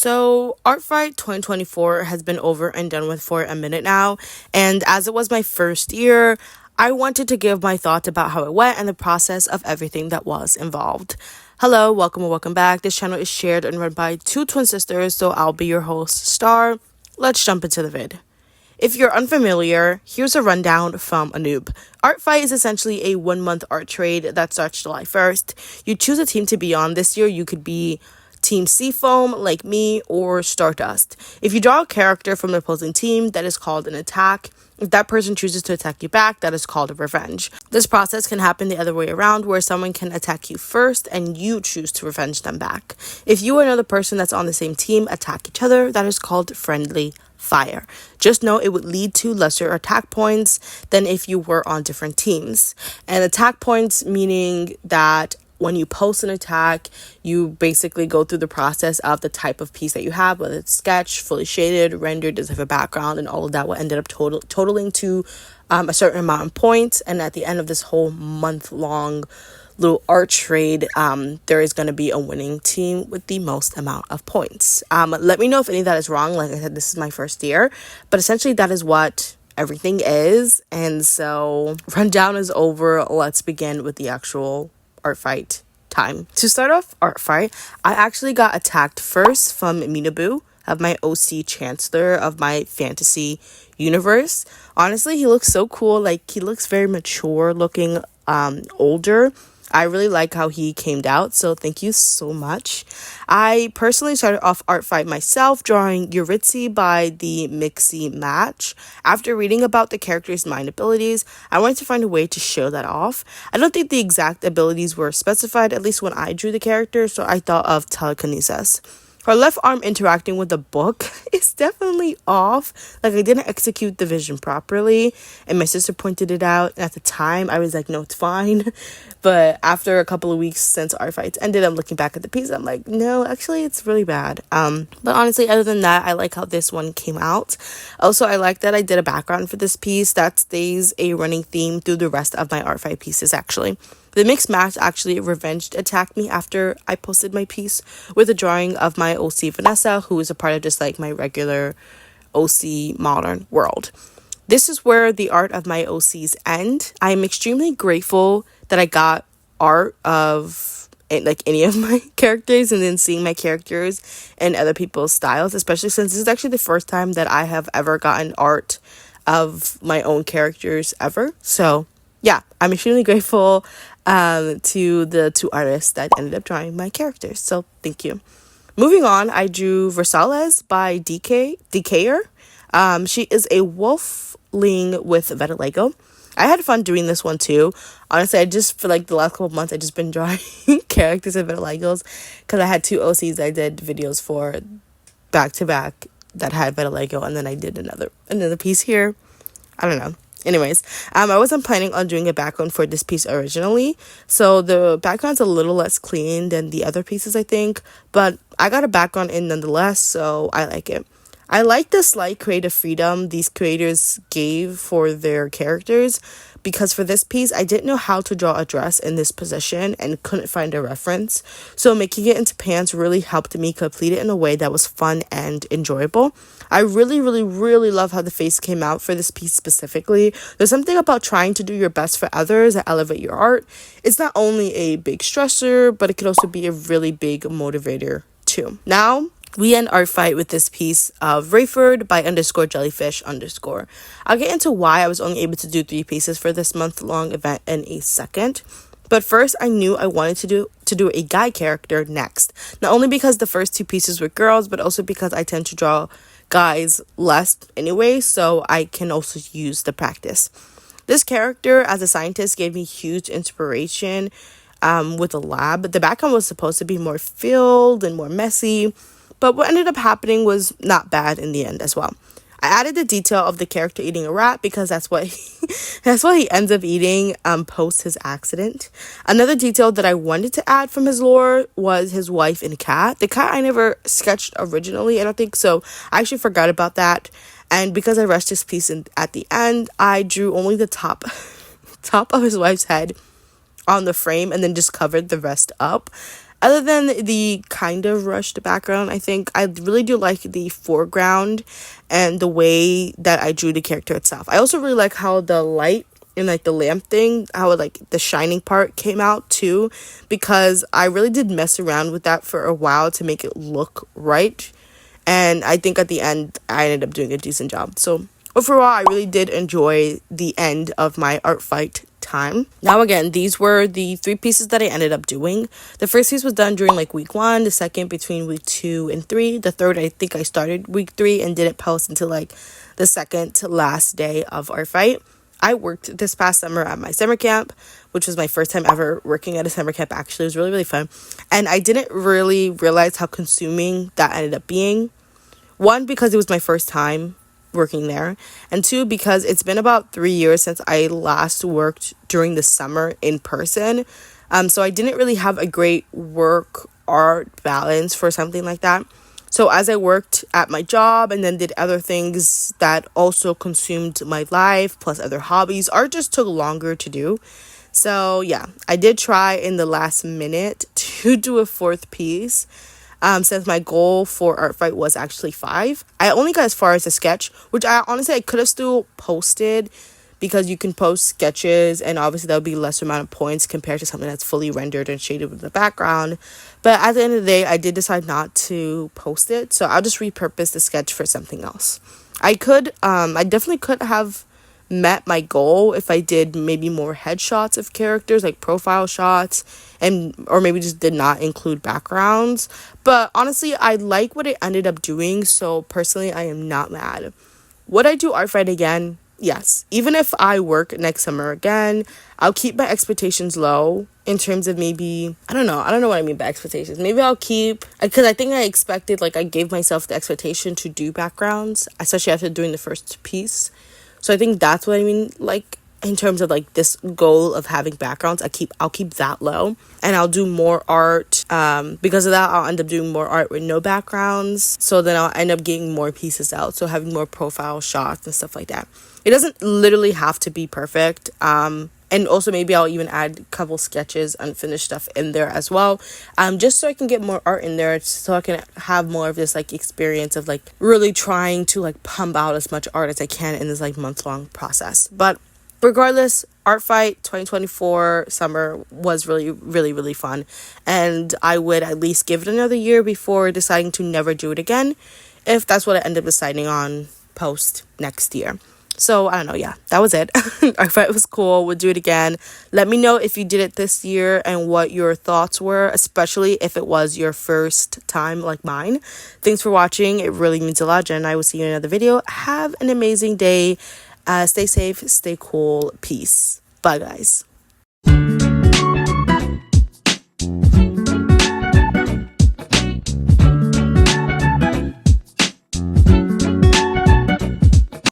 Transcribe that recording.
So, Art Fight 2024 has been over and done with for a minute now, and as it was my first year, I wanted to give my thoughts about how it went and the process of everything that was involved. Hello, welcome and welcome back. This channel is shared and run by two twin sisters, so I'll be your host, Star. Let's jump into the vid. If you're unfamiliar, here's a rundown from a noob. Art Fight is essentially a 1-month art trade that starts July 1st. You choose a team to be on. This year, you could be Team Seafoam, like me, or Stardust. If you draw a character from the opposing team, that is called an attack. If that person chooses to attack you back, that is called a revenge. This process can happen the other way around, where someone can attack you first and you choose to revenge them back. If you and another person that's on the same team attack each other, that is called friendly fire. Just know it would lead to lesser attack points than if you were on different teams. And attack points meaning that when you post an attack, you basically go through the process of the type of piece that you have, whether it's sketch, fully shaded, rendered, does it have a background, and all of that will ended up totaling to a certain amount of points. And at the end of this whole month-long little art trade, there is going to be a winning team with the most amount of points. Let me know if any of that is wrong. Like I said, this is my first year, but essentially that is what everything is. And so rundown is over. Let's begin with the actual art fight time. To start off art fight, I actually got attacked first from Minabu, of my OC Chancellor of my fantasy universe. Honestly, he looks so cool. Like, he looks very mature looking, older. I really like how he came out, so thank you so much. I personally started off art fight myself, drawing Yuritsi by the Mixie Match. After reading about the character's mind abilities, I wanted to find a way to show that off. I don't think the exact abilities were specified, at least when I drew the character, so I thought of telekinesis. Her left arm interacting with the book is definitely off. Like, I didn't execute the vision properly, and my sister pointed it out. And at the time, I was like, no, it's fine. But after a couple of weeks since our fights ended, I'm looking back at the piece. I'm like, no, actually, it's really bad. But honestly, other than that, I like how this one came out. Also, I like that I did a background for this piece that stays a running theme through the rest of my art fight pieces, actually. The mixed match actually revenged attacked me after I posted my piece with a drawing of my OC Vanessa, who is a part of just like my regular OC modern world. This is where the art of my OCs end. I am extremely grateful that I got art of like any of my characters and then seeing my characters and other people's styles, especially since this is actually the first time that I have ever gotten art of my own characters ever. So yeah, I'm extremely grateful to the two artists that ended up drawing my characters. So thank you. Moving on, I drew Versales by Decayer. She is a wolfling with vitiligo. I had fun doing this one too. Honestly, I just, for like the last couple of months, I just been drawing characters with vitiligos because I had two OCs I did videos for back to back that had vitiligo, and then I did another piece here. I don't know. Anyways, I wasn't planning on doing a background for this piece originally, so the background's a little less clean than the other pieces, I think, but I got a background in nonetheless, so I like it. I like the slight creative freedom these creators gave for their characters, because for this piece, I didn't know how to draw a dress in this position and couldn't find a reference. So making it into pants really helped me complete it in a way that was fun and enjoyable. I really, really, really love how the face came out for this piece specifically. There's something about trying to do your best for others that elevate your art. It's not only a big stressor, but it could also be a really big motivator too. Now, we end our fight with this piece of Rayford by _jellyfish_. I'll get into why I was only able to do 3 pieces for this month-long event in a second. But first, I knew I wanted to do a guy character next. Not only because the first 2 pieces were girls, but also because I tend to draw guys less anyway, so I can also use the practice. This character, as a scientist, gave me huge inspiration with the lab. The background was supposed to be more filled and more messy, but what ended up happening was not bad in the end as well. I added the detail of the character eating a rat because that's what he ends up eating post his accident. Another detail that I wanted to add from his lore was his wife and cat. The cat I never sketched originally, I don't think, so I actually forgot about that. And because I rushed this piece at the end, I drew only the top of his wife's head on the frame and then just covered the rest up. Other than the kind of rushed background, I think I really do like the foreground and the way that I drew the character itself. I also really like how the light and like the lamp thing, how like the shining part came out too, because I really did mess around with that for a while to make it look right. And I think at the end, I ended up doing a decent job. So overall, I really did enjoy the end of my art fight time. Now again, these were the 3 pieces that I ended up doing. The first piece was done during like week 1, the second between week 2 and 3, the third I think I started week 3 and didn't post until like the second to last day of our fight. I worked this past summer at my summer camp, which was my first time ever working at a summer camp. Actually, it was really fun, and I didn't really realize how consuming that ended up being. 1, because it was my first time working there, and 2, because it's been about 3 years since I last worked during the summer in person. So I didn't really have a great work art balance for something like that. So as I worked at my job and then did other things that also consumed my life, plus other hobbies, art just took longer to do. So yeah, I did try in the last minute to do a 4th piece. Since my goal for art fight was actually 5. I only got as far as a sketch, which I honestly I could have still posted, because you can post sketches and obviously that would be lesser amount of points compared to something that's fully rendered and shaded with the background. But at the end of the day, I did decide not to post it, so I'll just repurpose the sketch for something else. I definitely could have met my goal if I did maybe more headshots of characters, like profile shots, and or maybe just did not include backgrounds. But honestly, I like what it ended up doing, so personally I am not mad. Would I do art fight again? Yes. Even if I work next summer again, I'll keep my expectations low in terms of maybe, I don't know what I mean by expectations. Maybe I'll keep, because I think I expected, like I gave myself the expectation to do backgrounds, especially after doing the first piece. So I think that's what I mean, like in terms of like this goal of having backgrounds. I'll keep that low, and I'll do more art. Because of that, I'll end up doing more art with no backgrounds. So then I'll end up getting more pieces out. So having more profile shots and stuff like that. It doesn't literally have to be perfect. And also maybe I'll even add a couple sketches, unfinished stuff in there as well. Just so I can get more art in there, so I can have more of this like experience of like really trying to like pump out as much art as I can in this like month-long process. But regardless, art fight 2024 summer was really fun, and I would at least give it another year before deciding to never do it again, if that's what I end up deciding on post next year. So I don't know, yeah, that was it. Art fight was cool. We'll do it again. Let me know if you did it this year and what your thoughts were, especially if it was your first time like mine. Thanks for watching. It really means a lot, Jen, and I will see you in another video. Have an amazing day. Stay safe, stay cool. Peace. Bye, guys.